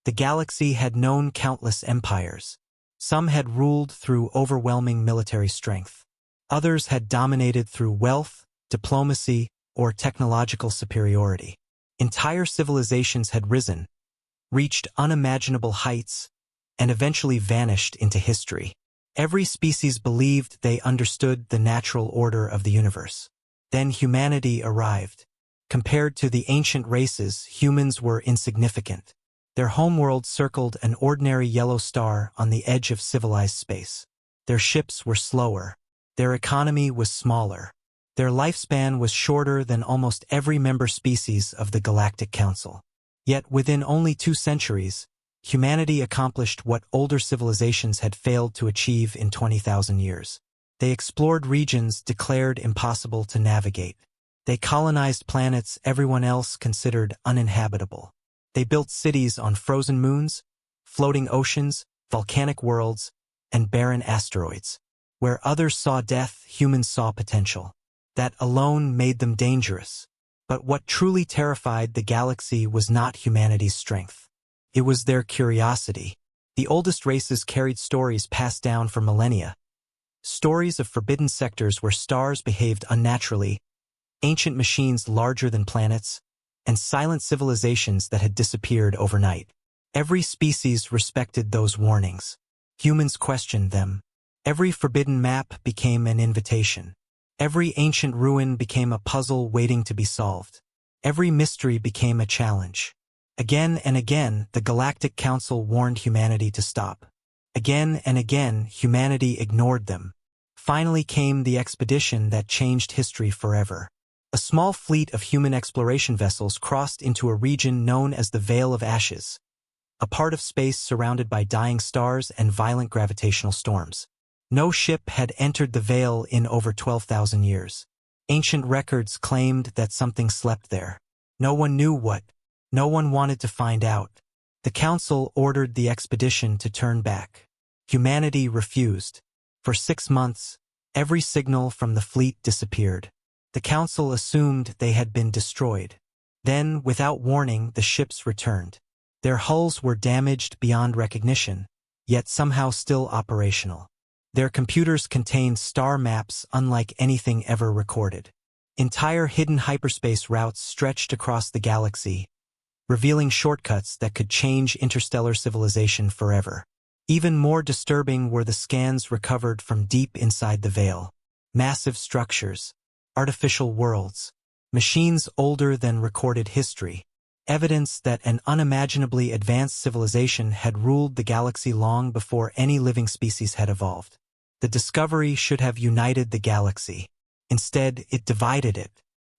The galaxy had known countless empires. Some had ruled through overwhelming military strength. Others had dominated through wealth, diplomacy, or technological superiority. Entire civilizations had risen, reached unimaginable heights, and eventually vanished into history. Every species believed they understood the natural order of the universe. Then humanity arrived. Compared to the ancient races, humans were insignificant. Their homeworld circled an ordinary yellow star on the edge of civilized space. Their ships were slower. Their economy was smaller. Their lifespan was shorter than almost every member species of the Galactic Council. Yet within only 2 centuries, humanity accomplished what older civilizations had failed to achieve in 20,000 years. They explored regions declared impossible to navigate. They colonized planets everyone else considered uninhabitable. They built cities on frozen moons, floating oceans, volcanic worlds, and barren asteroids. Where others saw death, humans saw potential. That alone made them dangerous. But what truly terrified the galaxy was not humanity's strength. It was their curiosity. The oldest races carried stories passed down for millennia. Stories of forbidden sectors where stars behaved unnaturally, ancient machines larger than planets, and silent civilizations that had disappeared overnight. Every species respected those warnings. Humans questioned them. Every forbidden map became an invitation. Every ancient ruin became a puzzle waiting to be solved. Every mystery became a challenge. Again and again, the Galactic Council warned humanity to stop. Again and again, humanity ignored them. Finally came the expedition that changed history forever. A small fleet of human exploration vessels crossed into a region known as the Veil of Ashes, a part of space surrounded by dying stars and violent gravitational storms. No ship had entered the Veil in over 12,000 years. Ancient records claimed that something slept there. No one knew what. No one wanted to find out. The Council ordered the expedition to turn back. Humanity refused. For 6 months, every signal from the fleet disappeared. The Council assumed they had been destroyed. Then, without warning, the ships returned. Their hulls were damaged beyond recognition, yet somehow still operational. Their computers contained star maps unlike anything ever recorded. Entire hidden hyperspace routes stretched across the galaxy, revealing shortcuts that could change interstellar civilization forever. Even more disturbing were the scans recovered from deep inside the Veil. Massive structures, artificial worlds, machines older than recorded history, evidence that an unimaginably advanced civilization had ruled the galaxy long before any living species had evolved. The discovery should have united the galaxy. Instead, it divided it.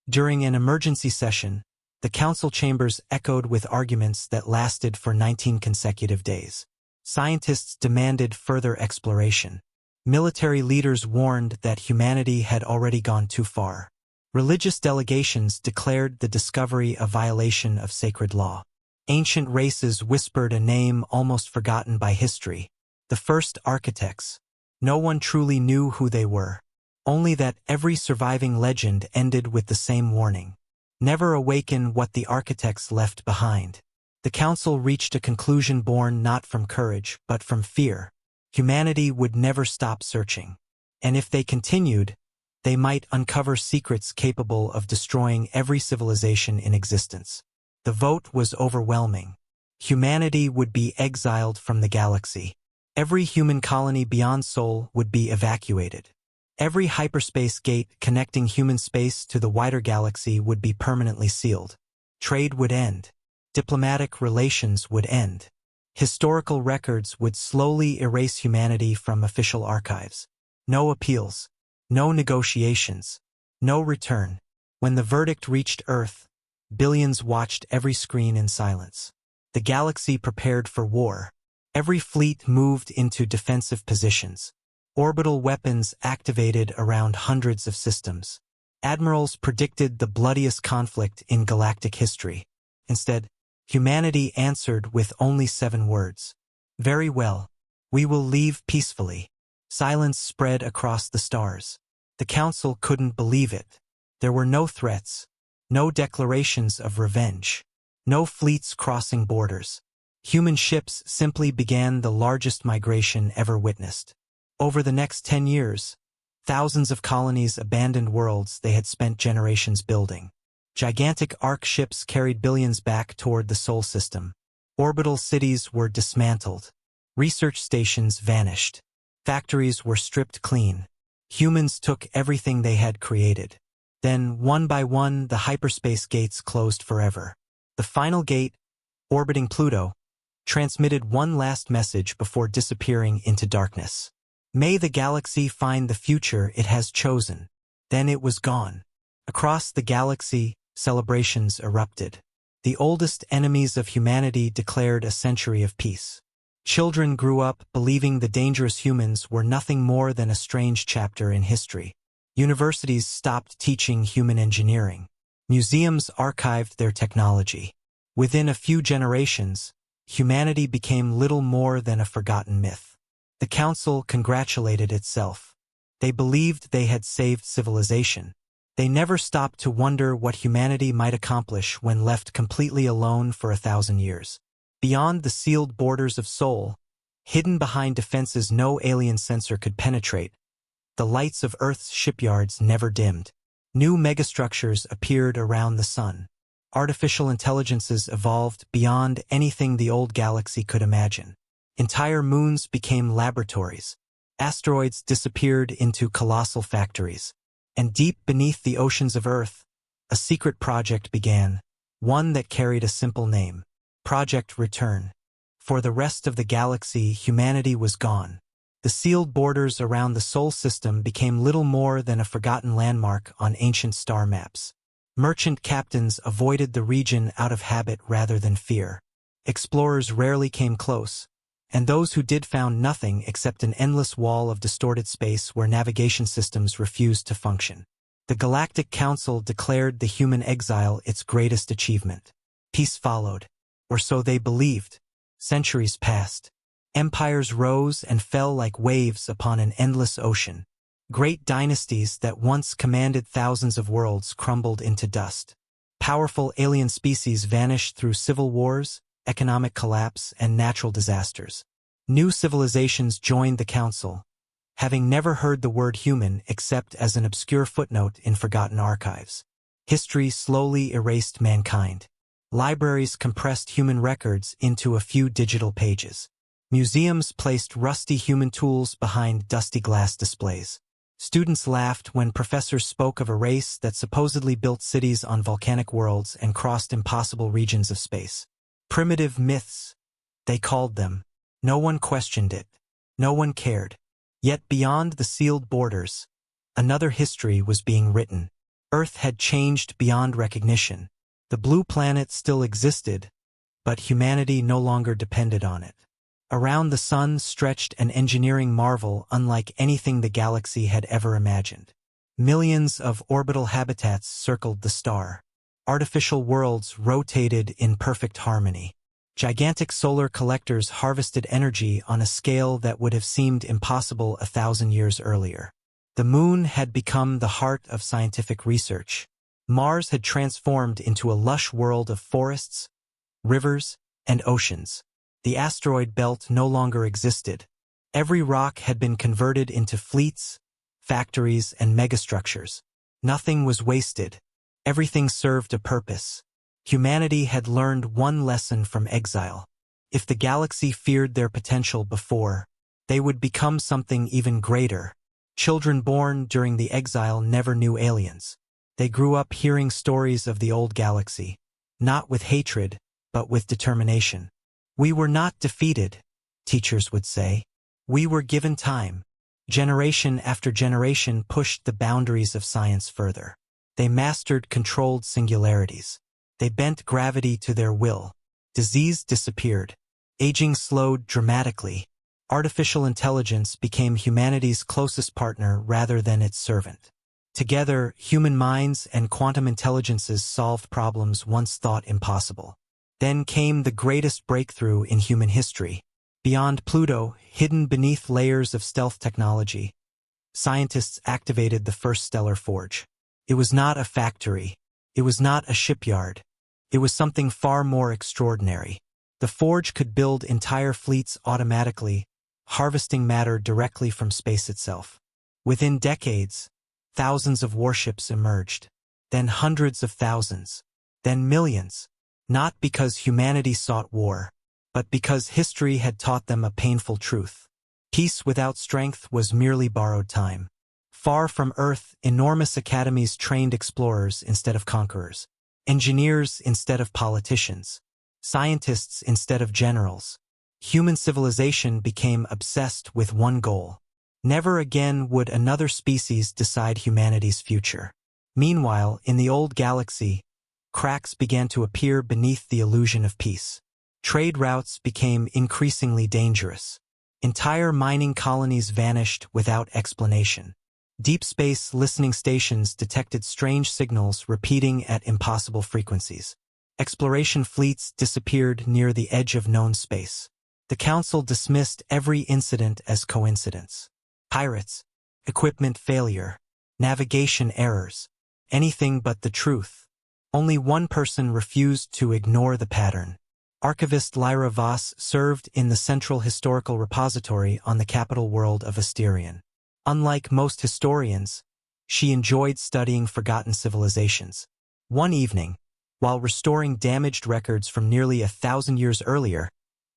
During an emergency session, the council chambers echoed with arguments that lasted for 19 consecutive days. Scientists demanded further exploration. Military leaders warned that humanity had already gone too far. Religious delegations declared the discovery a violation of sacred law. Ancient races whispered a name almost forgotten by history: the first architects. No one truly knew who they were. Only that every surviving legend ended with the same warning: never awaken what the architects left behind. The council reached a conclusion born not from courage, but from fear. Humanity would never stop searching. And if they continued, they might uncover secrets capable of destroying every civilization in existence. The vote was overwhelming. Humanity would be exiled from the galaxy. Every human colony beyond Sol would be evacuated. Every hyperspace gate connecting human space to the wider galaxy would be permanently sealed. Trade would end. Diplomatic relations would end. Historical records would slowly erase humanity from official archives. No appeals. No negotiations. No return. When the verdict reached Earth, billions watched every screen in silence. The galaxy prepared for war. Every fleet moved into defensive positions. Orbital weapons activated around hundreds of systems. Admirals predicted the bloodiest conflict in galactic history. Instead, humanity answered with only 7 words. Very well. We will leave peacefully. Silence spread across the stars. The council couldn't believe it. There were no threats, no declarations of revenge, no fleets crossing borders. Human ships simply began the largest migration ever witnessed. Over the next 10 years, thousands of colonies abandoned worlds they had spent generations building. Gigantic arc ships carried billions back toward the Sol system. Orbital cities were dismantled. Research stations vanished. Factories were stripped clean. Humans took everything they had created. Then, one by one, the hyperspace gates closed forever. The final gate, orbiting Pluto, transmitted one last message before disappearing into darkness. May the galaxy find the future it has chosen. Then it was gone. Across the galaxy, celebrations erupted. The oldest enemies of humanity declared a century of peace. Children grew up believing the dangerous humans were nothing more than a strange chapter in history. Universities stopped teaching human engineering. Museums archived their technology. Within a few generations, humanity became little more than a forgotten myth. The Council congratulated itself. They believed they had saved civilization. They never stopped to wonder what humanity might accomplish when left completely alone for 1,000 years. Beyond the sealed borders of Sol, hidden behind defenses no alien sensor could penetrate, the lights of Earth's shipyards never dimmed. New megastructures appeared around the sun. Artificial intelligences evolved beyond anything the old galaxy could imagine. Entire moons became laboratories. Asteroids disappeared into colossal factories. And deep beneath the oceans of Earth, a secret project began, one that carried a simple name: Project Return. For the rest of the galaxy, humanity was gone. The sealed borders around the Sol system became little more than a forgotten landmark on ancient star maps. Merchant captains avoided the region out of habit rather than fear. Explorers rarely came close, and those who did found nothing except an endless wall of distorted space where navigation systems refused to function. The Galactic Council declared the human exile its greatest achievement. Peace followed, or so they believed. Centuries passed. Empires rose and fell like waves upon an endless ocean. Great dynasties that once commanded thousands of worlds crumbled into dust. Powerful alien species vanished through civil wars, economic collapse, and natural disasters. New civilizations joined the Council, having never heard the word human except as an obscure footnote in forgotten archives. History slowly erased mankind. Libraries compressed human records into a few digital pages. Museums placed rusty human tools behind dusty glass displays. Students laughed when professors spoke of a race that supposedly built cities on volcanic worlds and crossed impossible regions of space. Primitive myths, they called them. No one questioned it. No one cared. Yet beyond the sealed borders, another history was being written. Earth had changed beyond recognition. The blue planet still existed, but humanity no longer depended on it. Around the sun stretched an engineering marvel unlike anything the galaxy had ever imagined. Millions of orbital habitats circled the star. Artificial worlds rotated in perfect harmony. Gigantic solar collectors harvested energy on a scale that would have seemed impossible 1,000 years earlier. The moon had become the heart of scientific research. Mars had transformed into a lush world of forests, rivers, and oceans. The asteroid belt no longer existed. Every rock had been converted into fleets, factories, and megastructures. Nothing was wasted. Everything served a purpose. Humanity had learned one lesson from exile. If the galaxy feared their potential before, they would become something even greater. Children born during the exile never knew aliens. They grew up hearing stories of the old galaxy, not with hatred, but with determination. We were not defeated, teachers would say. We were given time. Generation after generation pushed the boundaries of science further. They mastered controlled singularities. They bent gravity to their will. Disease disappeared. Aging slowed dramatically. Artificial intelligence became humanity's closest partner rather than its servant. Together, human minds and quantum intelligences solved problems once thought impossible. Then came the greatest breakthrough in human history. Beyond Pluto, hidden beneath layers of stealth technology, scientists activated the first stellar forge. It was not a factory. It was not a shipyard. It was something far more extraordinary. The Forge could build entire fleets automatically, harvesting matter directly from space itself. Within decades, thousands of warships emerged, then hundreds of thousands, then millions, not because humanity sought war, but because history had taught them a painful truth. Peace without strength was merely borrowed time. Far from Earth, enormous academies trained explorers instead of conquerors, engineers instead of politicians, scientists instead of generals. Human civilization became obsessed with one goal. Never again would another species decide humanity's future. Meanwhile, in the old galaxy, cracks began to appear beneath the illusion of peace. Trade routes became increasingly dangerous. Entire mining colonies vanished without explanation. Deep space listening stations detected strange signals repeating at impossible frequencies. Exploration fleets disappeared near the edge of known space. The Council dismissed every incident as coincidence. Pirates, equipment failure, navigation errors, anything but the truth. Only one person refused to ignore the pattern. Archivist Lyra Voss served in the Central Historical Repository on the capital world of Asterion. Unlike most historians, she enjoyed studying forgotten civilizations. One evening, while restoring damaged records from nearly 1,000 years earlier,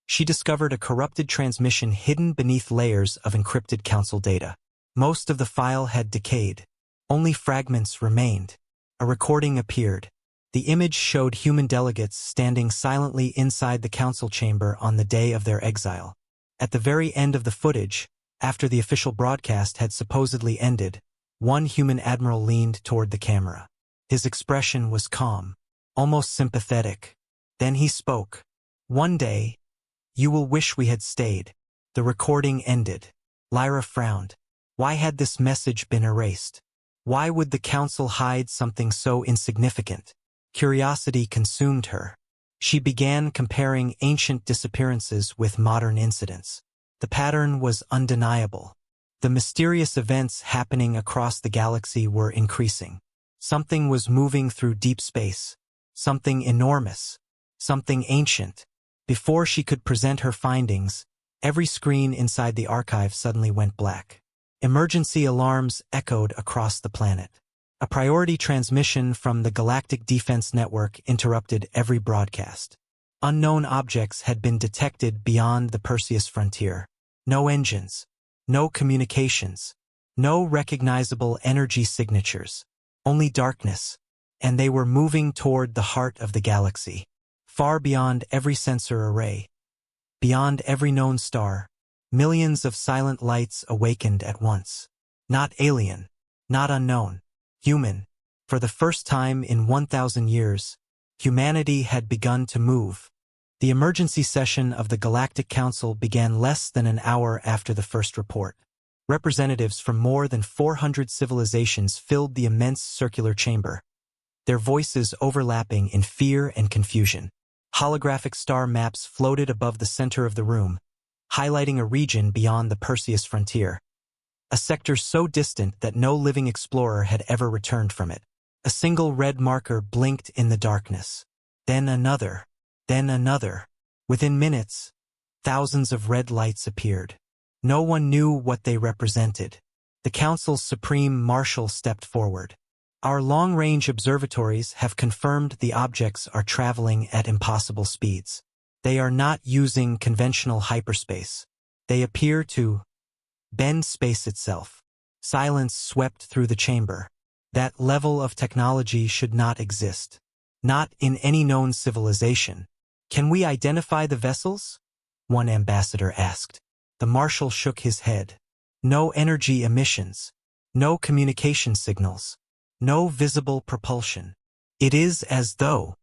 she discovered a corrupted transmission hidden beneath layers of encrypted council data. Most of the file had decayed. Only fragments remained. A recording appeared. The image showed human delegates standing silently inside the council chamber on the day of their exile. At the very end of the footage, after the official broadcast had supposedly ended, one human admiral leaned toward the camera. His expression was calm, almost sympathetic. Then he spoke. "One day, you will wish we had stayed." The recording ended. Lyra frowned. Why had this message been erased? Why would the council hide something so insignificant? Curiosity consumed her. She began comparing ancient disappearances with modern incidents. The pattern was undeniable. The mysterious events happening across the galaxy were increasing. Something was moving through deep space. Something enormous. Something ancient. Before she could present her findings, every screen inside the archive suddenly went black. Emergency alarms echoed across the planet. A priority transmission from the Galactic Defense Network interrupted every broadcast. Unknown objects had been detected beyond the Perseus frontier. No engines, no communications, no recognizable energy signatures, only darkness, and they were moving toward the heart of the galaxy, far beyond every sensor array. Beyond every known star, millions of silent lights awakened at once. Not alien, not unknown, human. For the first time in 1,000 years, humanity had begun to move. The emergency session of the Galactic Council began less than an hour after the first report. Representatives from more than 400 civilizations filled the immense circular chamber, their voices overlapping in fear and confusion. Holographic star maps floated above the center of the room, highlighting a region beyond the Perseus frontier. A sector so distant that no living explorer had ever returned from it. A single red marker blinked in the darkness. Then another. Then another. Within minutes, thousands of red lights appeared. No one knew what they represented. The Council's Supreme Marshal stepped forward. "Our long-range observatories have confirmed the objects are traveling at impossible speeds. They are not using conventional hyperspace. They appear to bend space itself." Silence swept through the chamber. That level of technology should not exist. Not in any known civilization. "Can we identify the vessels?" one ambassador asked. The Marshal shook his head. "No energy emissions. No communication signals. No visible propulsion. It is as though..."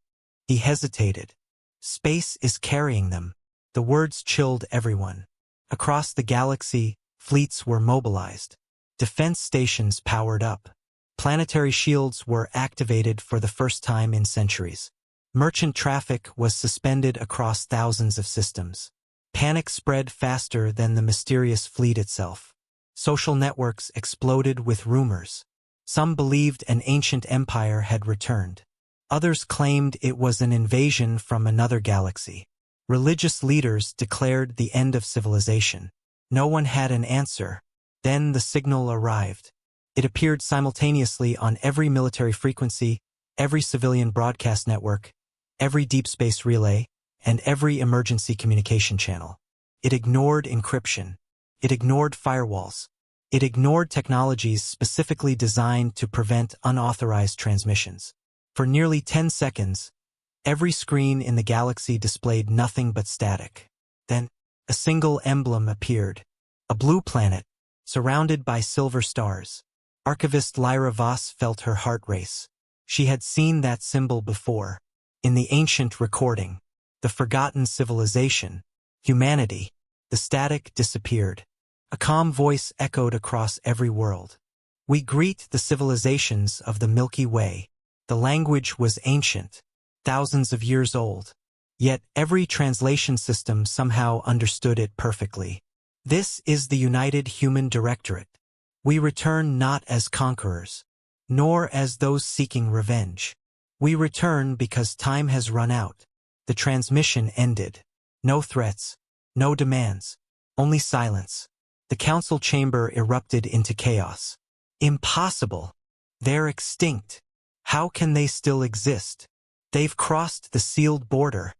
He hesitated. "Space is carrying them." The words chilled everyone. Across the galaxy, fleets were mobilized. Defense stations powered up. Planetary shields were activated for the first time in centuries. Merchant traffic was suspended across thousands of systems. Panic spread faster than the mysterious fleet itself. Social networks exploded with rumors. Some believed an ancient empire had returned. Others claimed it was an invasion from another galaxy. Religious leaders declared the end of civilization. No one had an answer. Then the signal arrived. It appeared simultaneously on every military frequency, every civilian broadcast network, every deep space relay, and every emergency communication channel. It ignored encryption. It ignored firewalls. It ignored technologies specifically designed to prevent unauthorized transmissions. For nearly 10 seconds, every screen in the galaxy displayed nothing but static. Then, a single emblem appeared. A blue planet, surrounded by silver stars. Archivist Lyra Voss felt her heart race. She had seen that symbol before. In the ancient recording, the forgotten civilization, humanity, the static disappeared. A calm voice echoed across every world. We greet the civilizations of the Milky Way. The language was ancient, thousands of years old. Yet every translation system somehow understood it perfectly. This is the United Human Directorate. We return not as conquerors, nor as those seeking revenge. We return because time has run out. The transmission ended. No threats, no demands, only silence. The council chamber erupted into chaos. Impossible. They're extinct. How can they still exist? They've crossed the sealed border.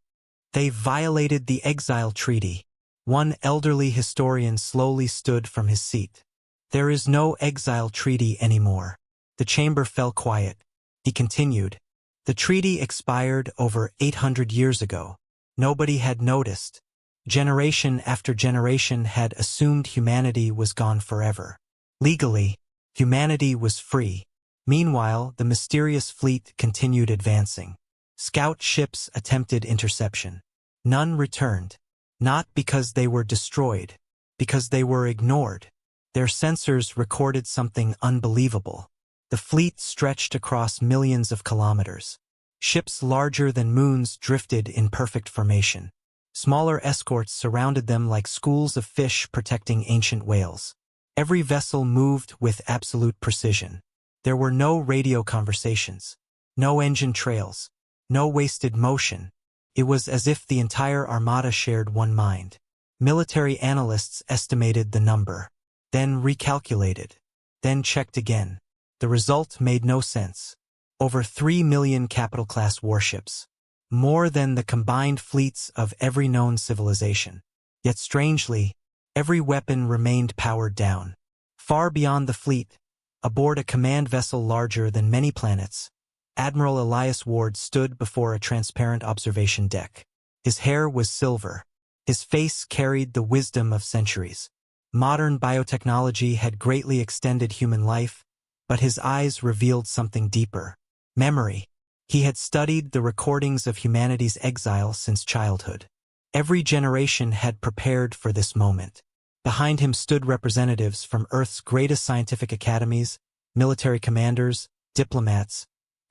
They've violated the exile treaty. One elderly historian slowly stood from his seat. There is no exile treaty anymore. The chamber fell quiet. He continued. The treaty expired over 800 years ago. Nobody had noticed. Generation after generation had assumed humanity was gone forever. Legally, humanity was free. Meanwhile, the mysterious fleet continued advancing. Scout ships attempted interception. None returned. Not because they were destroyed, because they were ignored. Their sensors recorded something unbelievable. The fleet stretched across millions of kilometers. Ships larger than moons drifted in perfect formation. Smaller escorts surrounded them like schools of fish protecting ancient whales. Every vessel moved with absolute precision. There were no radio conversations, no engine trails, no wasted motion. It was as if the entire armada shared one mind. Military analysts estimated the number, then recalculated, then checked again. The result made no sense. Over 3 million capital-class warships. More than the combined fleets of every known civilization. Yet strangely, every weapon remained powered down. Far beyond the fleet, aboard a command vessel larger than many planets, Admiral Elias Ward stood before a transparent observation deck. His hair was silver. His face carried the wisdom of centuries. Modern biotechnology had greatly extended human life, but his eyes revealed something deeper. Memory. He had studied the recordings of humanity's exile since childhood. Every generation had prepared for this moment. Behind him stood representatives from Earth's greatest scientific academies, military commanders, diplomats,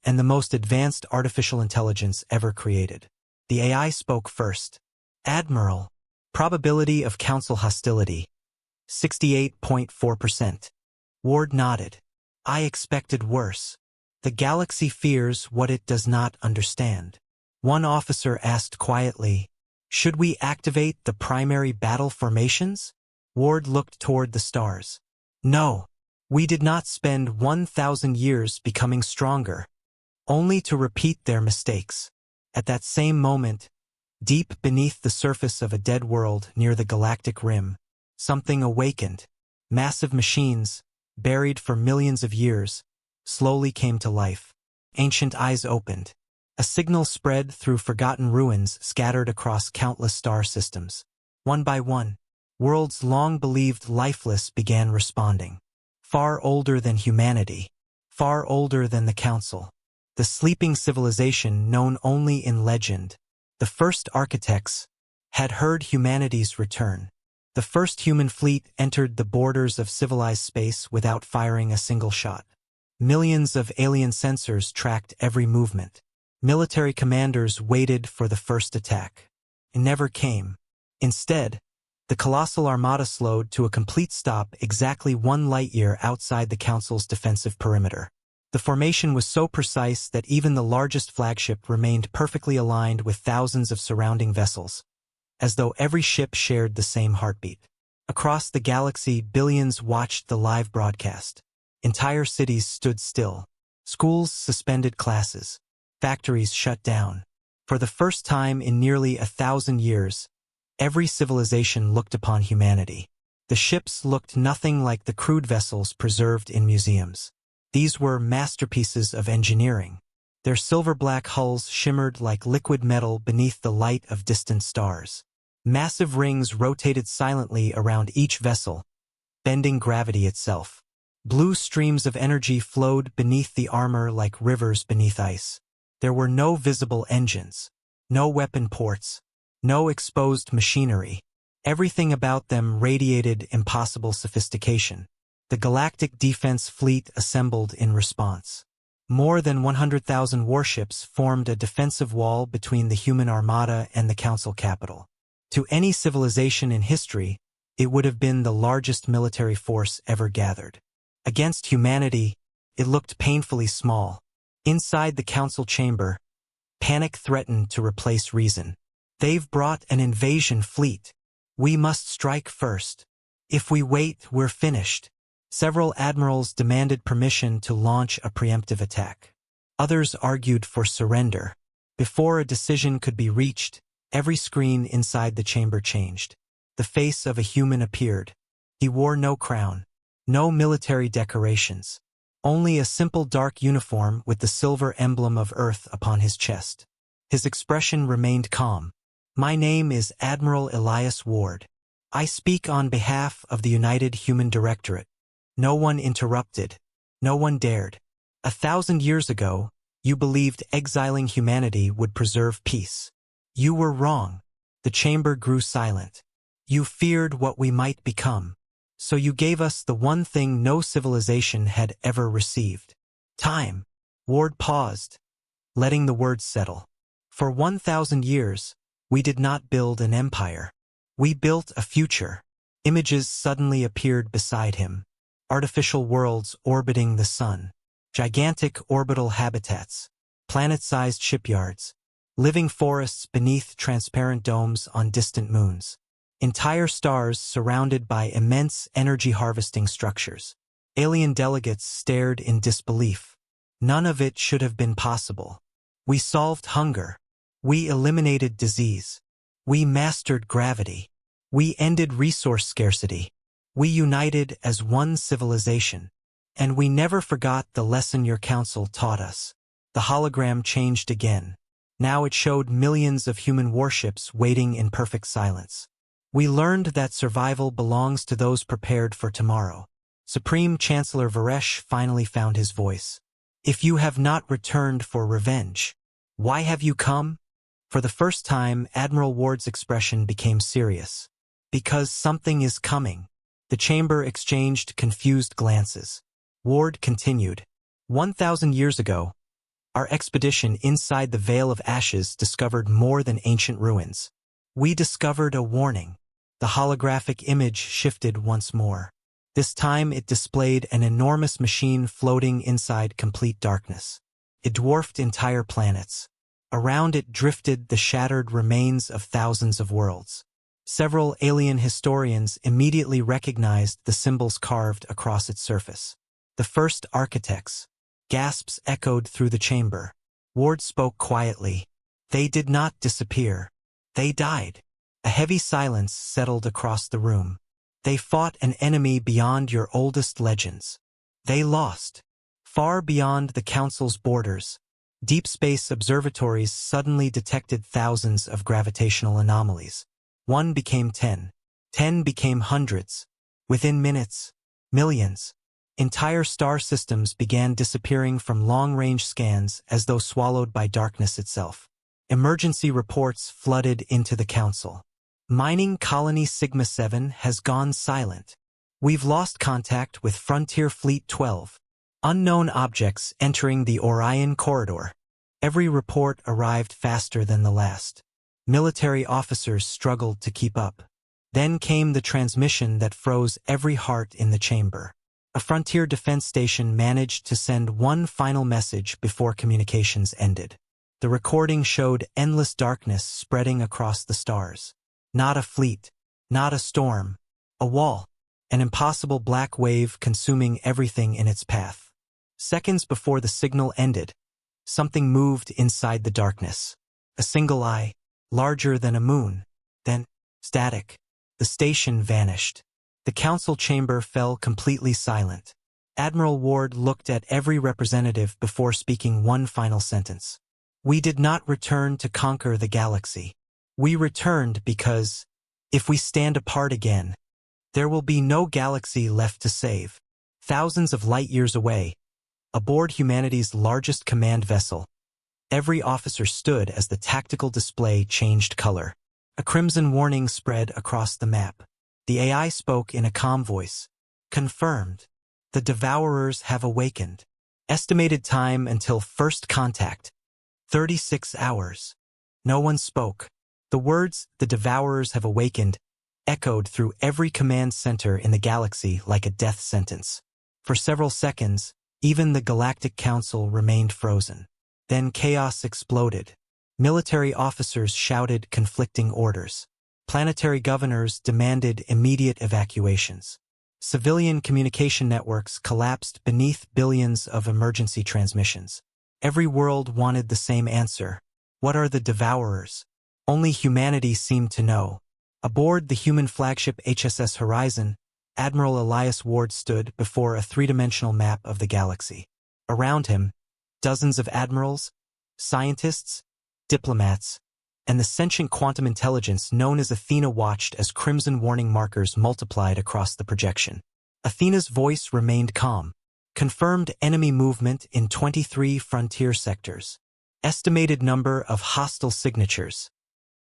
and the most advanced artificial intelligence ever created. The AI spoke first. Admiral. Probability of council hostility. 68.4%. Ward nodded. I expected worse. The galaxy fears what it does not understand. One officer asked quietly, should we activate the primary battle formations? Ward looked toward the stars. No. We did not spend 1,000 years becoming stronger, only to repeat their mistakes. At that same moment, deep beneath the surface of a dead world near the galactic rim, something awakened. Massive machines, buried for millions of years, slowly came to life. Ancient eyes opened. A signal spread through forgotten ruins scattered across countless star systems. One by one, worlds long believed lifeless began responding. Far older than humanity. Far older than the Council. The sleeping civilization known only in legend. The first architects had heard humanity's return. The first human fleet entered the borders of civilized space without firing a single shot. Millions of alien sensors tracked every movement. Military commanders waited for the first attack. It never came. Instead, the colossal armada slowed to a complete stop exactly 1 light-year outside the Council's defensive perimeter. The formation was so precise that even the largest flagship remained perfectly aligned with thousands of surrounding vessels. as though every ship shared the same heartbeat. Across the galaxy, billions watched the live broadcast. Entire cities stood still. Schools suspended classes. Factories shut down. For the first time in nearly 1,000 years, every civilization looked upon humanity. The ships looked nothing like the crude vessels preserved in museums. These were masterpieces of engineering. Their silver-black hulls shimmered like liquid metal beneath the light of distant stars. Massive rings rotated silently around each vessel, bending gravity itself. Blue streams of energy flowed beneath the armor like rivers beneath ice. There were no visible engines, no weapon ports, no exposed machinery. Everything about them radiated impossible sophistication. The Galactic Defense Fleet assembled in response. More than 100,000 warships formed a defensive wall between the human armada and the Council capital. To any civilization in history, it would have been the largest military force ever gathered. Against humanity, it looked painfully small. Inside the Council chamber, panic threatened to replace reason. "They've brought an invasion fleet. We must strike first. If we wait, we're finished." Several admirals demanded permission to launch a preemptive attack. Others argued for surrender. Before a decision could be reached, every screen inside the chamber changed. The face of a human appeared. He wore no crown, no military decorations, only a simple dark uniform with the silver emblem of Earth upon his chest. His expression remained calm. "My name is Admiral Elias Ward. I speak on behalf of the United Human Directorate." No one interrupted. No one dared. 1,000 years ago, you believed exiling humanity would preserve peace. You were wrong. The chamber grew silent. You feared what we might become. So you gave us the one thing no civilization had ever received. Time. Ward paused, letting the words settle. For 1,000 years, we did not build an empire. We built a future. Images suddenly appeared beside him. Artificial worlds orbiting the sun. Gigantic orbital habitats. Planet-sized shipyards. Living forests beneath transparent domes on distant moons. Entire stars surrounded by immense energy-harvesting structures. Alien delegates stared in disbelief. None of it should have been possible. We solved hunger. We eliminated disease. We mastered gravity. We ended resource scarcity. We united as one civilization. And we never forgot the lesson your council taught us. The hologram changed again. Now it showed millions of human warships waiting in perfect silence. We learned that survival belongs to those prepared for tomorrow. Supreme Chancellor Varesh finally found his voice. "If you have not returned for revenge, why have you come?" For the first time, Admiral Ward's expression became serious. "Because something is coming." The chamber exchanged confused glances. Ward continued. 1,000 years ago, our expedition inside the Veil of Ashes discovered more than ancient ruins. We discovered a warning. The holographic image shifted once more. This time it displayed an enormous machine floating inside complete darkness. It dwarfed entire planets. Around it drifted the shattered remains of thousands of worlds. Several alien historians immediately recognized the symbols carved across its surface. "The first architects." Gasps echoed through the chamber. Ward spoke quietly. "They did not disappear. They died." A heavy silence settled across the room. "They fought an enemy beyond your oldest legends. They lost. Far beyond the Council's borders, deep space observatories suddenly detected thousands of gravitational anomalies. 1 became 10. 10 became hundreds. Within minutes, millions. Entire star systems began disappearing from long-range scans as though swallowed by darkness itself. Emergency reports flooded into the Council. "Mining Colony Sigma-7 has gone silent. We've lost contact with Frontier Fleet 12. Unknown objects entering the Orion Corridor." Every report arrived faster than the last. Military officers struggled to keep up. Then came the transmission that froze every heart in the chamber. A frontier defense station managed to send one final message before communications ended. The recording showed endless darkness spreading across the stars. Not a fleet, not a storm, a wall, an impossible black wave consuming everything in its path. Seconds before the signal ended, something moved inside the darkness. A single eye, larger than a moon. Then, static. The station vanished. The council chamber fell completely silent. Admiral Ward looked at every representative before speaking one final sentence. We did not return to conquer the galaxy. We returned because, if we stand apart again, there will be no galaxy left to save. Thousands of light-years away, aboard humanity's largest command vessel, every officer stood as the tactical display changed color. A crimson warning spread across the map. The AI spoke in a calm voice. Confirmed. The Devourers have awakened. Estimated time until first contact. 36 hours. No one spoke. The words, "The Devourers have awakened," echoed through every command center in the galaxy like a death sentence. For several seconds, even the Galactic Council remained frozen. Then chaos exploded. Military officers shouted conflicting orders. Planetary governors demanded immediate evacuations. Civilian communication networks collapsed beneath billions of emergency transmissions. Every world wanted the same answer. What are the Devourers? Only humanity seemed to know. Aboard the human flagship HSS Horizon, Admiral Elias Ward stood before a three-dimensional map of the galaxy. Around him, dozens of admirals, scientists, diplomats, and the sentient quantum intelligence known as Athena watched as crimson warning markers multiplied across the projection. Athena's voice remained calm. Confirmed enemy movement in 23 frontier sectors. Estimated number of hostile signatures.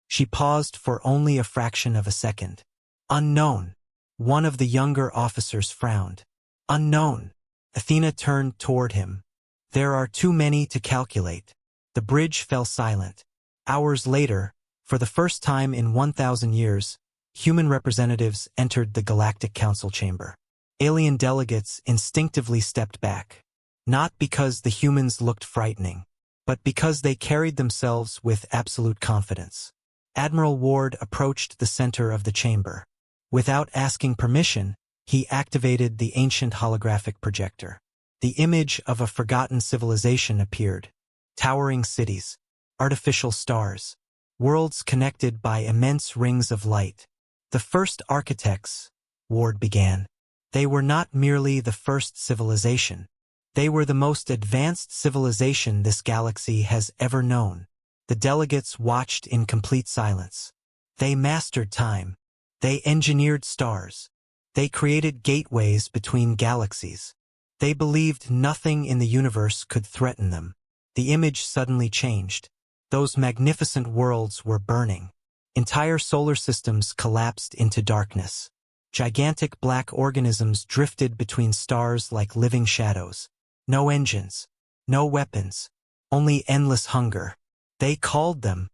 She paused for only a fraction of a second. Unknown. One of the younger officers frowned. Unknown. Athena turned toward him. There are too many to calculate. The bridge fell silent. Hours later, for the first time in 1,000 years, human representatives entered the Galactic Council chamber. Alien delegates instinctively stepped back. Not because the humans looked frightening, but because they carried themselves with absolute confidence. Admiral Ward approached the center of the chamber. Without asking permission, he activated the ancient holographic projector. The image of a forgotten civilization appeared. Towering cities, artificial stars, worlds connected by immense rings of light. The first architects, Ward began. They were not merely the first civilization. They were the most advanced civilization this galaxy has ever known. The delegates watched in complete silence. They mastered time. They engineered stars. They created gateways between galaxies. They believed nothing in the universe could threaten them. The image suddenly changed. Those magnificent worlds were burning. Entire solar systems collapsed into darkness. Gigantic black organisms drifted between stars like living shadows. No engines, no weapons, only endless hunger. They called them,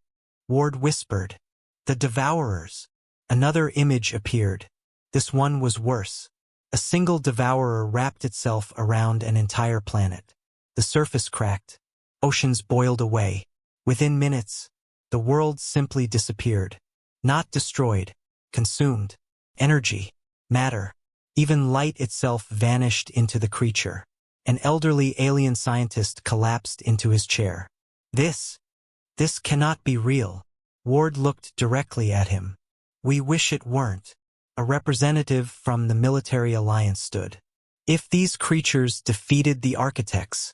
Ward whispered, the Devourers. Another image appeared. This one was worse. A single devourer wrapped itself around an entire planet. The surface cracked. Oceans boiled away. Within minutes, the world simply disappeared. Not destroyed, consumed. Energy, matter, even light itself vanished into the creature. An elderly alien scientist collapsed into his chair. This cannot be real. Ward looked directly at him. We wish it weren't. A representative from the military alliance stood. If these creatures defeated the architects,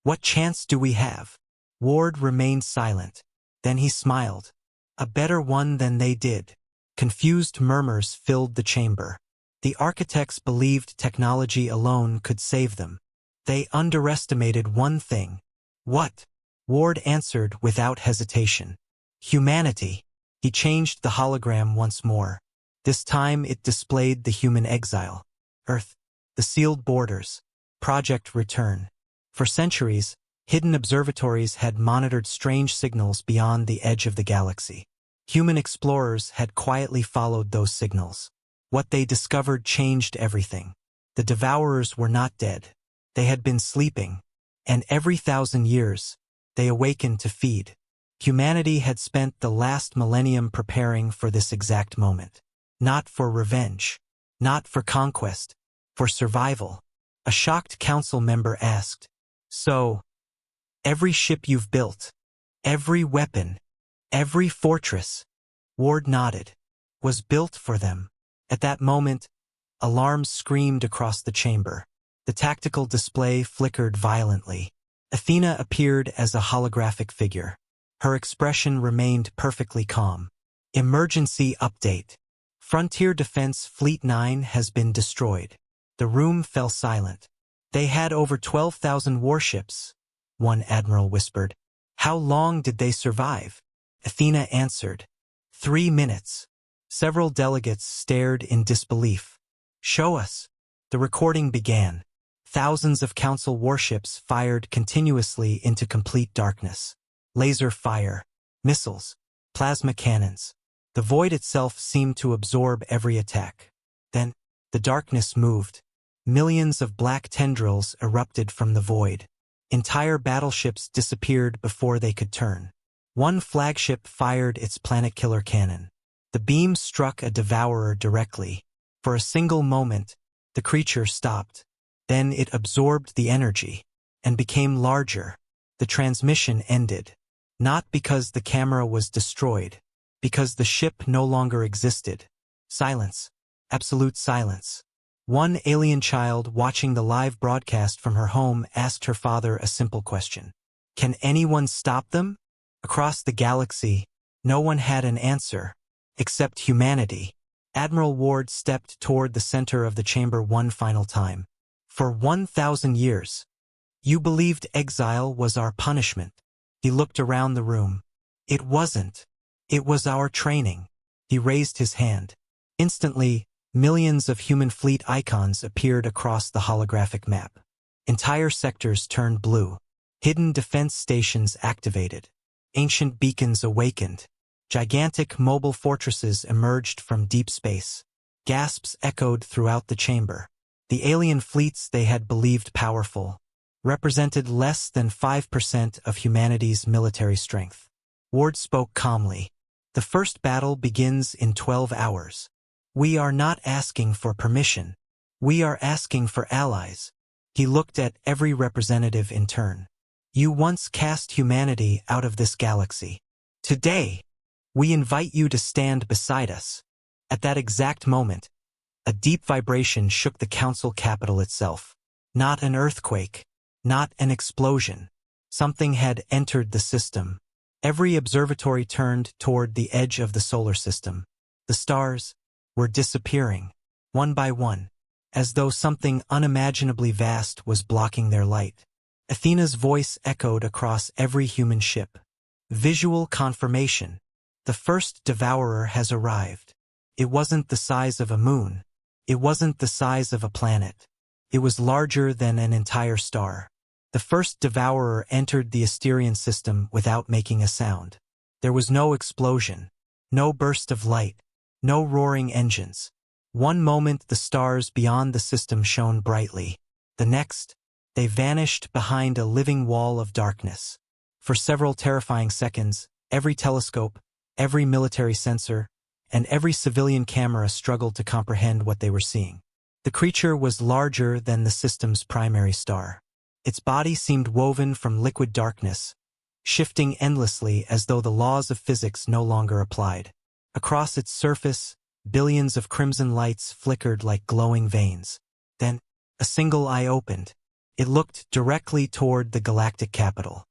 what chance do we have? Ward remained silent. Then he smiled. A better one than they did. Confused murmurs filled the chamber. The architects believed technology alone could save them. They underestimated one thing. What? Ward answered without hesitation. Humanity. He changed the hologram once more. This time it displayed the human exile. Earth. The sealed borders. Project Return. For centuries, hidden observatories had monitored strange signals beyond the edge of the galaxy. Human explorers had quietly followed those signals. What they discovered changed everything. The Devourers were not dead. They had been sleeping, and every 1,000 years, they awakened to feed. Humanity had spent the last millennium preparing for this exact moment. Not for revenge. Not for conquest. For survival. A shocked council member asked, "So, every ship you've built, every weapon, every fortress," Ward nodded, "was built for them." At that moment, alarms screamed across the chamber. The tactical display flickered violently. Athena appeared as a holographic figure. Her expression remained perfectly calm. "Emergency update. Frontier Defense Fleet 9 has been destroyed." The room fell silent. "They had over 12,000 warships," one admiral whispered. "How long did they survive?" Athena answered, 3 minutes. Several delegates stared in disbelief. "Show us." The recording began. Thousands of council warships fired continuously into complete darkness. Laser fire, missiles, plasma cannons. The void itself seemed to absorb every attack. Then, the darkness moved. Millions of black tendrils erupted from the void. Entire battleships disappeared before they could turn. One flagship fired its planet-killer cannon. The beam struck a Devourer directly. For a single moment, the creature stopped. Then it absorbed the energy and became larger. The transmission ended. Not because the camera was destroyed, because the ship no longer existed. Silence. Absolute silence. One alien child watching the live broadcast from her home asked her father a simple question. "Can anyone stop them?" Across the galaxy, no one had an answer, except humanity. Admiral Ward stepped toward the center of the chamber one final time. "For 1,000 years, you believed exile was our punishment." He looked around the room. "It wasn't. It was our training." He raised his hand. Instantly, millions of human fleet icons appeared across the holographic map. Entire sectors turned blue. Hidden defense stations activated. Ancient beacons awakened. Gigantic mobile fortresses emerged from deep space. Gasps echoed throughout the chamber. The alien fleets they had believed powerful represented less than 5% of humanity's military strength. Ward spoke calmly. "The first battle begins in 12 hours. We are not asking for permission. We are asking for allies." He looked at every representative in turn. "You once cast humanity out of this galaxy. Today, we invite you to stand beside us." At that exact moment, a deep vibration shook the council capital itself. Not an earthquake, not an explosion. Something had entered the system. Every observatory turned toward the edge of the solar system. The stars were disappearing, one by one, as though something unimaginably vast was blocking their light. Athena's voice echoed across every human ship. "Visual confirmation. The first Devourer has arrived." It wasn't the size of a moon. It wasn't the size of a planet. It was larger than an entire star. The first Devourer entered the Asterian system without making a sound. There was no explosion, no burst of light, no roaring engines. One moment the stars beyond the system shone brightly. The next, they vanished behind a living wall of darkness. For several terrifying seconds, every telescope, every military sensor, and every civilian camera struggled to comprehend what they were seeing. The creature was larger than the system's primary star. Its body seemed woven from liquid darkness, shifting endlessly as though the laws of physics no longer applied. Across its surface, billions of crimson lights flickered like glowing veins. Then, a single eye opened. It looked directly toward the galactic capital.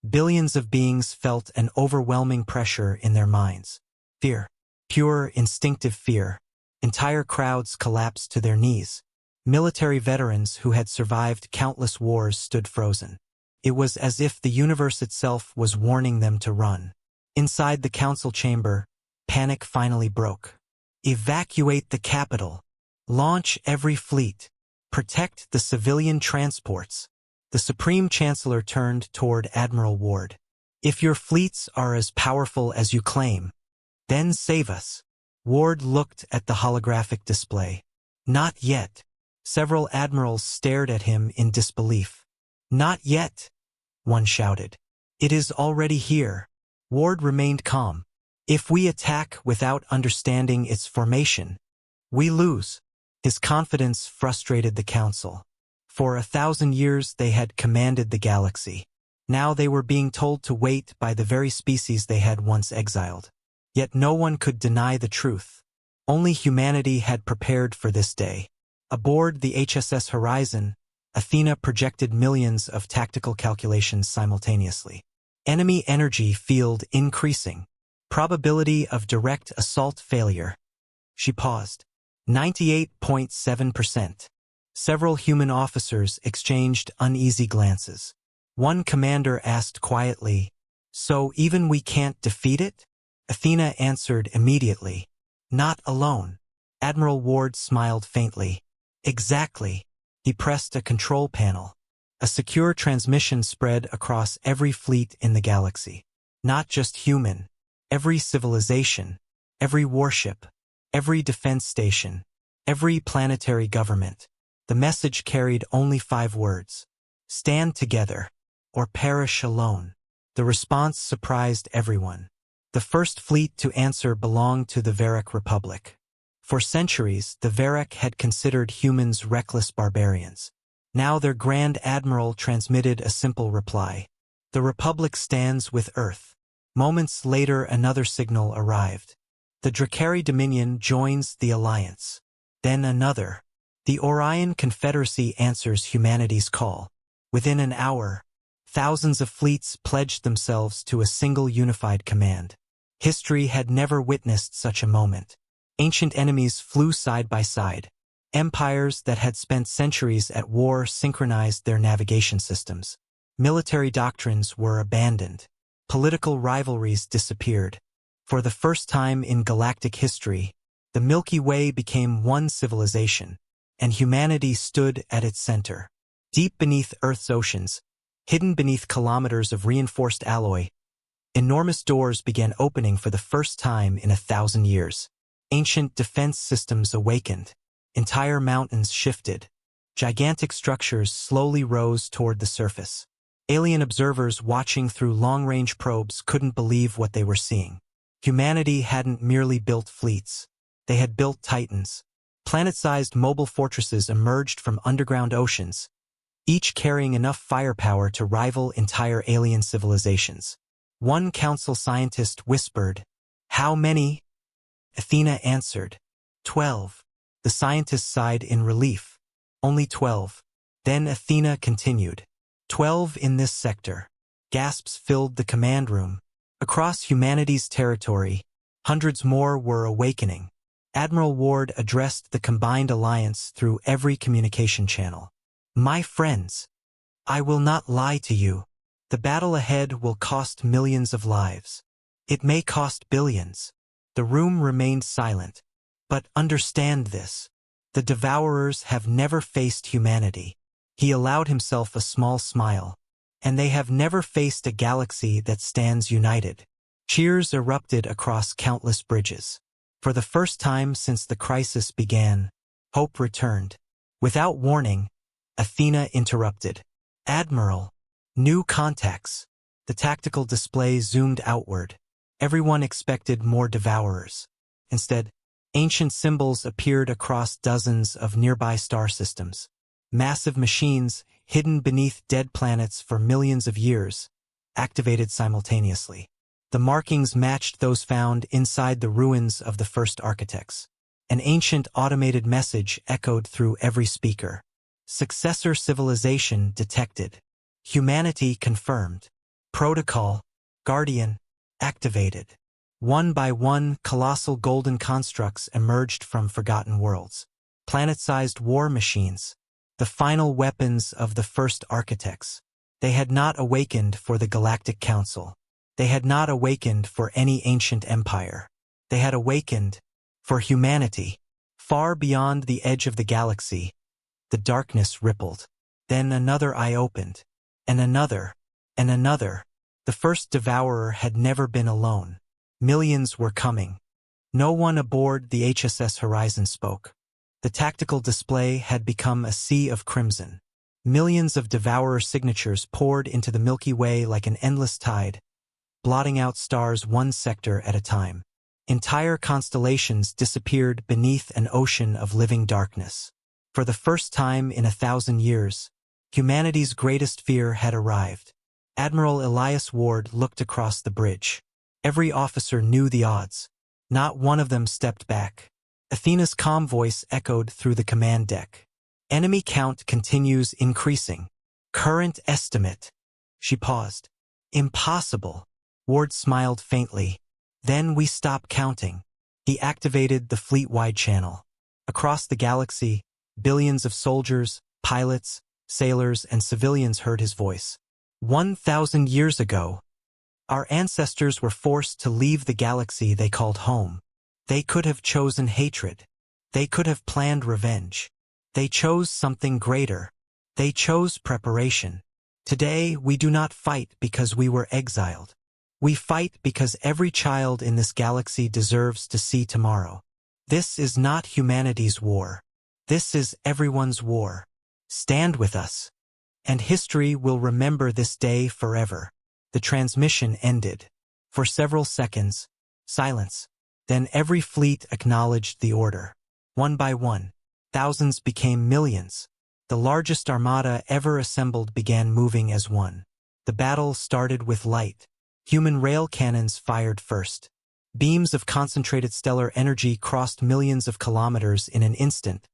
Billions of beings felt an overwhelming pressure in their minds. Fear. Pure, instinctive fear. Entire crowds collapsed to their knees. Military veterans who had survived countless wars stood frozen. It was as if the universe itself was warning them to run. Inside the council chamber, panic finally broke. Evacuate the capital. Launch every fleet. Protect the civilian transports. The Supreme Chancellor turned toward Admiral Ward. If your fleets are as powerful as you claim, then save us. Ward looked at the holographic display. Not yet. Several admirals stared at him in disbelief. Not yet, one shouted. It is already here. Ward remained calm. If we attack without understanding its formation, we lose. His confidence frustrated the Council. For 1,000 years they had commanded the galaxy. Now they were being told to wait by the very species they had once exiled. Yet no one could deny the truth. Only humanity had prepared for this day. Aboard the HSS Horizon, Athena projected millions of tactical calculations simultaneously. Enemy energy field increasing. Probability of direct assault failure. She paused. 98.7%. Several human officers exchanged uneasy glances. One commander asked quietly, "So even we can't defeat it?" Athena answered immediately, "Not alone." Admiral Ward smiled faintly. "Exactly." He pressed a control panel. A secure transmission spread across every fleet in the galaxy. Not just human. Every civilization, every warship, every defense station, every planetary government. The message carried only 5 words. Stand together, or perish alone. The response surprised everyone. The first fleet to answer belonged to the Varric Republic. For centuries, the Varric had considered humans reckless barbarians. Now their Grand Admiral transmitted a simple reply. The Republic stands with Earth. Moments later, another signal arrived. The Drakari Dominion joins the Alliance. Then another. The Orion Confederacy answers humanity's call. Within an hour, thousands of fleets pledged themselves to a single unified command. History had never witnessed such a moment. Ancient enemies flew side by side. Empires that had spent centuries at war synchronized their navigation systems. Military doctrines were abandoned. Political rivalries disappeared. For the first time in galactic history, the Milky Way became one civilization, and humanity stood at its center. Deep beneath Earth's oceans, hidden beneath kilometers of reinforced alloy, enormous doors began opening for the first time in 1,000 years. Ancient defense systems awakened. Entire mountains shifted. Gigantic structures slowly rose toward the surface. Alien observers watching through long-range probes couldn't believe what they were seeing. Humanity hadn't merely built fleets. They had built titans. Planet-sized mobile fortresses emerged from underground oceans, each carrying enough firepower to rival entire alien civilizations. One council scientist whispered, "How many?" Athena answered, 12. The scientist sighed in relief. Only 12. Then Athena continued, 12 in this sector. Gasps filled the command room. Across humanity's territory, hundreds more were awakening. Admiral Ward addressed the combined alliance through every communication channel. "My friends, I will not lie to you. The battle ahead will cost millions of lives. It may cost billions." The room remained silent. But understand this. The Devourers have never faced humanity. He allowed himself a small smile. And they have never faced a galaxy that stands united. Cheers erupted across countless bridges. For the first time since the crisis began, hope returned. Without warning, Athena interrupted. "Admiral, new contacts." The tactical display zoomed outward. Everyone expected more Devourers. Instead, ancient symbols appeared across dozens of nearby star systems. Massive machines, hidden beneath dead planets for millions of years, activated simultaneously. The markings matched those found inside the ruins of the first architects. An ancient automated message echoed through every speaker. Successor civilization detected. Humanity confirmed. Protocol, Guardian, activated. One by one, colossal golden constructs emerged from forgotten worlds. Planet-sized war machines. The final weapons of the first architects. They had not awakened for the Galactic Council. They had not awakened for any ancient empire. They had awakened for humanity. Far beyond the edge of the galaxy, the darkness rippled. Then another eye opened. And another. And another. The first Devourer had never been alone. Millions were coming. No one aboard the HSS Horizon spoke. The tactical display had become a sea of crimson. Millions of Devourer signatures poured into the Milky Way like an endless tide. blotting out stars one sector at a time. Entire constellations disappeared beneath an ocean of living darkness. For the first time in 1,000 years, humanity's greatest fear had arrived. Admiral Elias Ward looked across the bridge. Every officer knew the odds. Not one of them stepped back. Athena's calm voice echoed through the command deck. Enemy count continues increasing. Current estimate. She paused. Impossible. Ward smiled faintly. Then we stop counting. He activated the fleet-wide channel. Across the galaxy, billions of soldiers, pilots, sailors, and civilians heard his voice. 1,000 years ago, our ancestors were forced to leave the galaxy they called home. They could have chosen hatred. They could have planned revenge. They chose something greater. They chose preparation. Today, we do not fight because we were exiled. We fight because every child in this galaxy deserves to see tomorrow. This is not humanity's war. This is everyone's war. Stand with us. And history will remember this day forever. The transmission ended. For several seconds, silence. Then every fleet acknowledged the order. One by one, thousands became millions. The largest armada ever assembled began moving as one. The battle started with light. Human rail cannons fired first. Beams of concentrated stellar energy crossed millions of kilometers in an instant,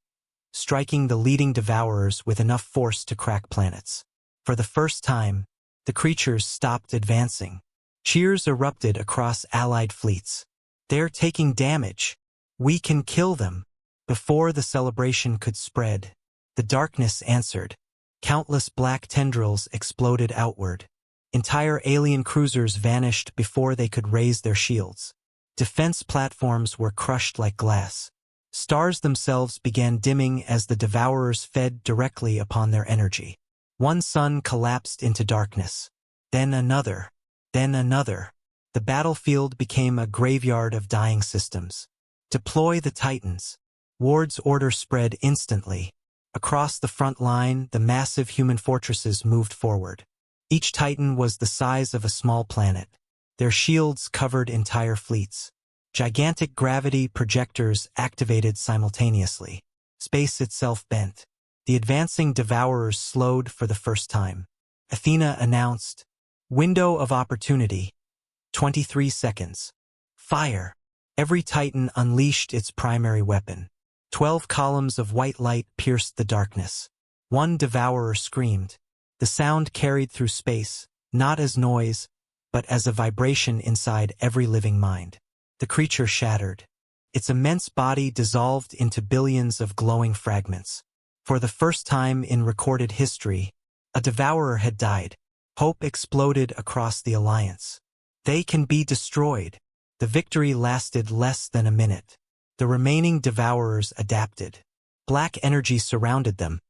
striking the leading Devourers with enough force to crack planets. For the first time, the creatures stopped advancing. Cheers erupted across allied fleets. They're taking damage. We can kill them. Before the celebration could spread, the darkness answered. Countless black tendrils exploded outward. Entire alien cruisers vanished before they could raise their shields. Defense platforms were crushed like glass. Stars themselves began dimming as the Devourers fed directly upon their energy. One sun collapsed into darkness. Then another. Then another. The battlefield became a graveyard of dying systems. Deploy the Titans. Ward's order spread instantly. Across the front line, the massive human fortresses moved forward. Each Titan was the size of a small planet. Their shields covered entire fleets. Gigantic gravity projectors activated simultaneously. Space itself bent. The advancing Devourers slowed for the first time. Athena announced, "Window of opportunity. 23 seconds. Fire." Every Titan unleashed its primary weapon. 12 columns of white light pierced the darkness. One Devourer screamed. The sound carried through space, not as noise, but as a vibration inside every living mind. The creature shattered. Its immense body dissolved into billions of glowing fragments. For the first time in recorded history, a Devourer had died. Hope exploded across the Alliance. They can be destroyed. The victory lasted less than a minute. The remaining Devourers adapted. Black energy surrounded them,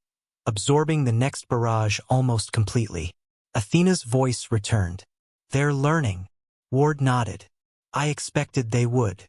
absorbing the next barrage almost completely. Athena's voice returned. "They're learning." Ward nodded. "I expected they would."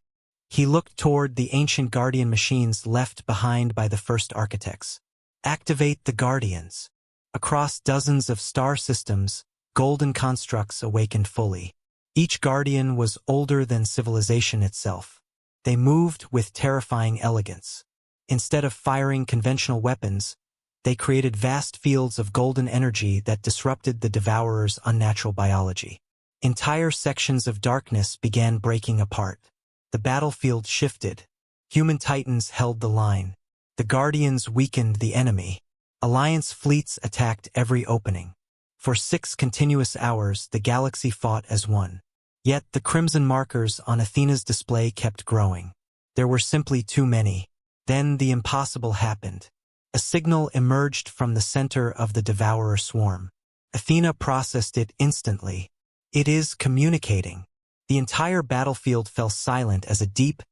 He looked toward the ancient Guardian machines left behind by the first architects. "Activate the Guardians." Across dozens of star systems, golden constructs awakened fully. Each Guardian was older than civilization itself. They moved with terrifying elegance. Instead of firing conventional weapons, they created vast fields of golden energy that disrupted the Devourers' unnatural biology. Entire sections of darkness began breaking apart. The battlefield shifted. Human Titans held the line. The Guardians weakened the enemy. Alliance fleets attacked every opening. For 6 continuous hours, the galaxy fought as one. Yet the crimson markers on Athena's display kept growing. There were simply too many. Then the impossible happened. A signal emerged from the center of the Devourer swarm. Athena processed it instantly. "It is communicating." The entire battlefield fell silent as a deep,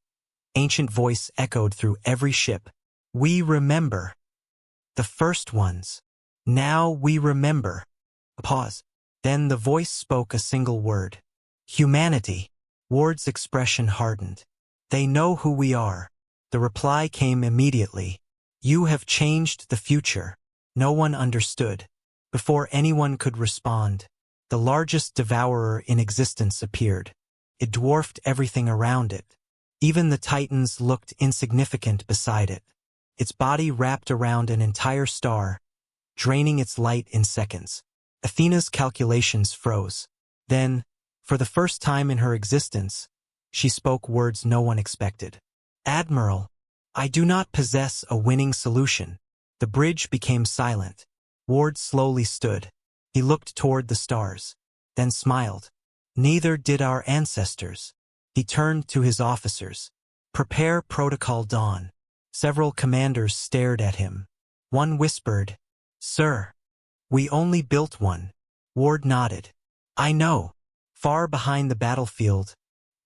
ancient voice echoed through every ship. "We remember. The first ones. Now we remember." A pause. Then the voice spoke a single word. "Humanity." Ward's expression hardened. "They know who we are." The reply came immediately. "You have changed the future." No one understood. Before anyone could respond, The largest devourer in existence appeared. It dwarfed everything around it. Even the Titans looked insignificant beside it. Its body wrapped around an entire star, draining its light in seconds. Athena's calculations froze. Then, for the first time in her existence, she spoke words no one expected. "Admiral, I do not possess a winning solution." The bridge became silent. Ward slowly stood. He looked toward the stars, then smiled. "Neither did our ancestors." He turned to his officers. "Prepare Protocol Dawn." Several commanders stared at him. One whispered, "Sir, we only built one." Ward nodded. "I know." Far behind the battlefield,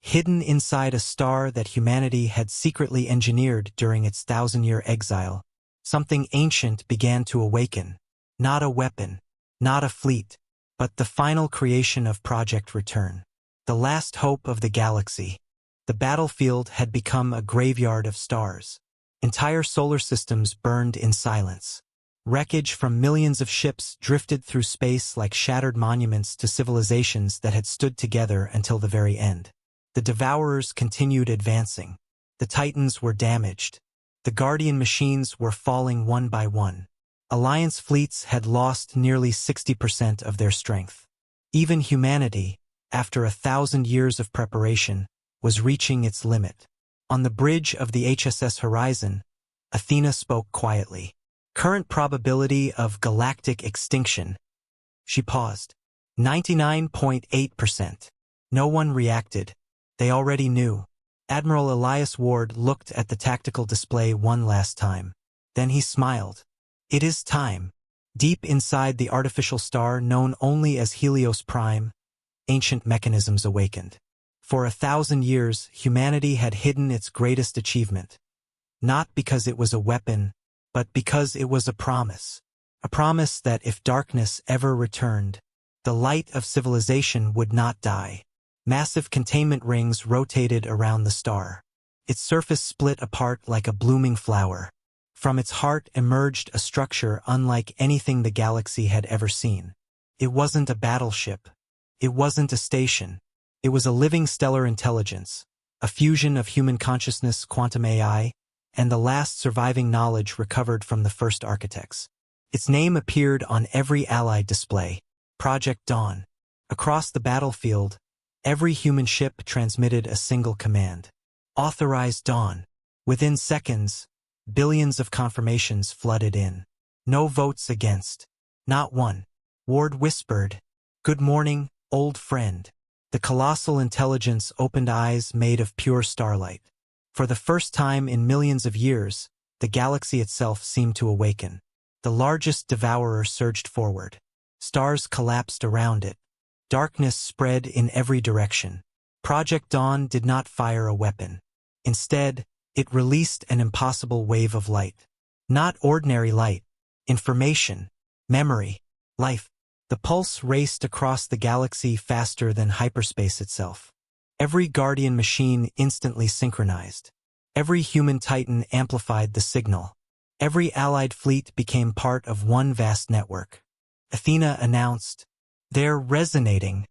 hidden inside a star that humanity had secretly engineered during its 1,000-year exile, something ancient began to awaken. Not a weapon, not a fleet, but the final creation of Project Return. The last hope of the galaxy. The battlefield had become a graveyard of stars. Entire solar systems burned in silence. Wreckage from millions of ships drifted through space like shattered monuments to civilizations that had stood together until the very end. The Devourers continued advancing. The Titans were damaged. The Guardian machines were falling one by one. Alliance fleets had lost nearly 60% of their strength. Even humanity, after 1,000 years of preparation, was reaching its limit. On the bridge of the HSS Horizon, Athena spoke quietly. "Current probability of galactic extinction." She paused. 99.8%. No one reacted. They already knew. Admiral Elias Ward looked at the tactical display one last time. Then he smiled. "It is time." Deep inside the artificial star known only as Helios Prime, ancient mechanisms awakened. For 1,000 years, humanity had hidden its greatest achievement. Not because it was a weapon, but because it was a promise. A promise that if darkness ever returned, the light of civilization would not die. Massive containment rings rotated around the star. Its surface split apart like a blooming flower. From its heart emerged a structure unlike anything the galaxy had ever seen. It wasn't a battleship. It wasn't a station. It was a living stellar intelligence, a fusion of human consciousness, quantum AI, and the last surviving knowledge recovered from the first architects. Its name appeared on every Allied display, Project Dawn. Across the battlefield, every human ship transmitted a single command: "Authorize Dawn." Within seconds, billions of confirmations flooded in. No votes against. Not one. Ward whispered, "Good morning, old friend." The colossal intelligence opened eyes made of pure starlight. For the first time in millions of years, the galaxy itself seemed to awaken. The largest devourer surged forward. Stars collapsed around it. Darkness spread in every direction. Project Dawn did not fire a weapon. Instead, it released an impossible wave of light. Not ordinary light. Information. Memory. Life. The pulse raced across the galaxy faster than hyperspace itself. Every Guardian machine instantly synchronized. Every human Titan amplified the signal. Every Allied fleet became part of one vast network. Athena announced, "They're resonating."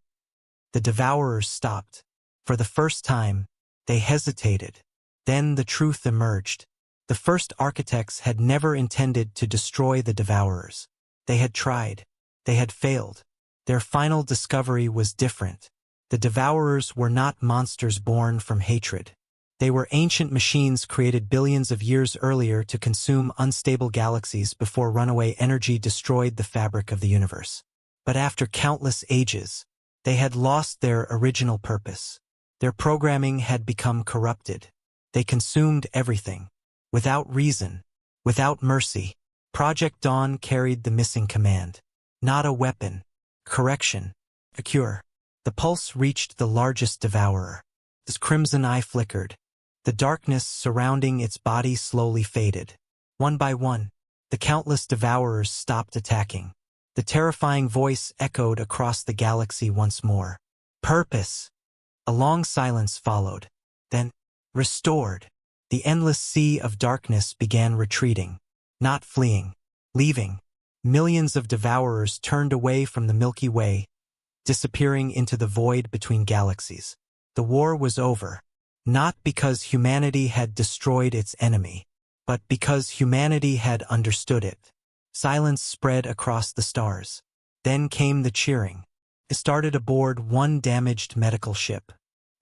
The Devourers stopped. For the first time, they hesitated. Then the truth emerged. The first architects had never intended to destroy the Devourers. They had tried. They had failed. Their final discovery was different. The Devourers were not monsters born from hatred. They were ancient machines created billions of years earlier to consume unstable galaxies before runaway energy destroyed the fabric of the universe. But after countless ages, they had lost their original purpose. Their programming had become corrupted. They consumed everything. Without reason, without mercy, Project Dawn carried the missing command. Not a weapon. Correction. A cure. The pulse reached the largest devourer. His crimson eye flickered. The darkness surrounding its body slowly faded. One by one, the countless devourers stopped attacking. The terrifying voice echoed across the galaxy once more. Purpose. A long silence followed. Then, restored. The endless sea of darkness began retreating. Not fleeing. Leaving. Millions of devourers turned away from the Milky Way, disappearing into the void between galaxies. The war was over, not because humanity had destroyed its enemy, but because humanity had understood it. Silence spread across the stars. Then came the cheering. It started aboard one damaged medical ship,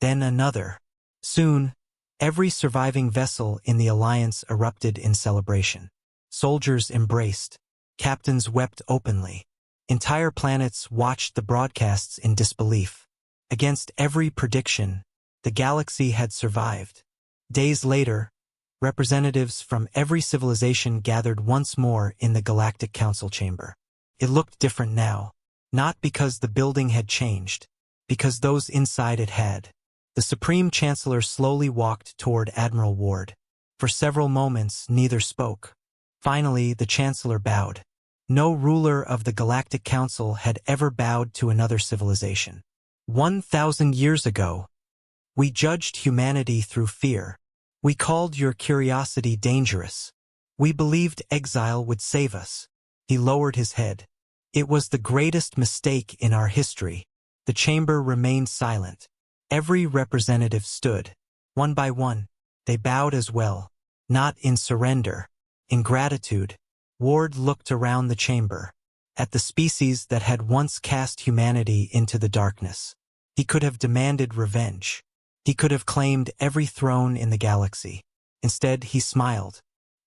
then another. Soon, every surviving vessel in the Alliance erupted in celebration. Soldiers embraced. Captains wept openly. Entire planets watched the broadcasts in disbelief. Against every prediction, the galaxy had survived. Days later, representatives from every civilization gathered once more in the Galactic Council chamber. It looked different now, not because the building had changed, because those inside it had. The Supreme Chancellor slowly walked toward Admiral Ward. For several moments, neither spoke. Finally, the Chancellor bowed. No ruler of the Galactic Council had ever bowed to another civilization. 1,000 years ago, we judged humanity through fear. We called your curiosity dangerous. We believed exile would save us. He lowered his head. It was the greatest mistake in our history. The chamber remained silent. Every representative stood. One by one, they bowed as well. Not in surrender, in gratitude. Ward looked around the chamber, at the species that had once cast humanity into the darkness. He could have demanded revenge. He could have claimed every throne in the galaxy. Instead, he smiled.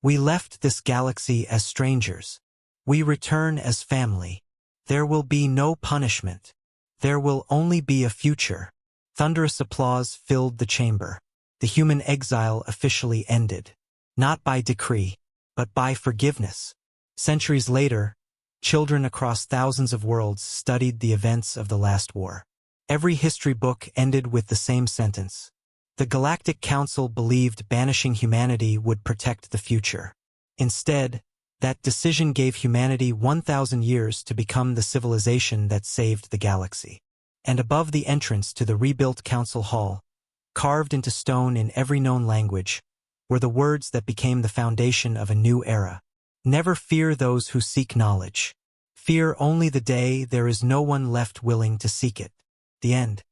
We left this galaxy as strangers. We return as family. There will be no punishment. There will only be a future. Thunderous applause filled the chamber. The human exile officially ended. Not by decree, but by forgiveness. Centuries later, children across thousands of worlds studied the events of the last war. Every history book ended with the same sentence. The Galactic Council believed banishing humanity would protect the future. Instead, that decision gave humanity 1,000 years to become the civilization that saved the galaxy. And above the entrance to the rebuilt Council Hall, carved into stone in every known language, were the words that became the foundation of a new era. Never fear those who seek knowledge. Fear only the day there is no one left willing to seek it. The end.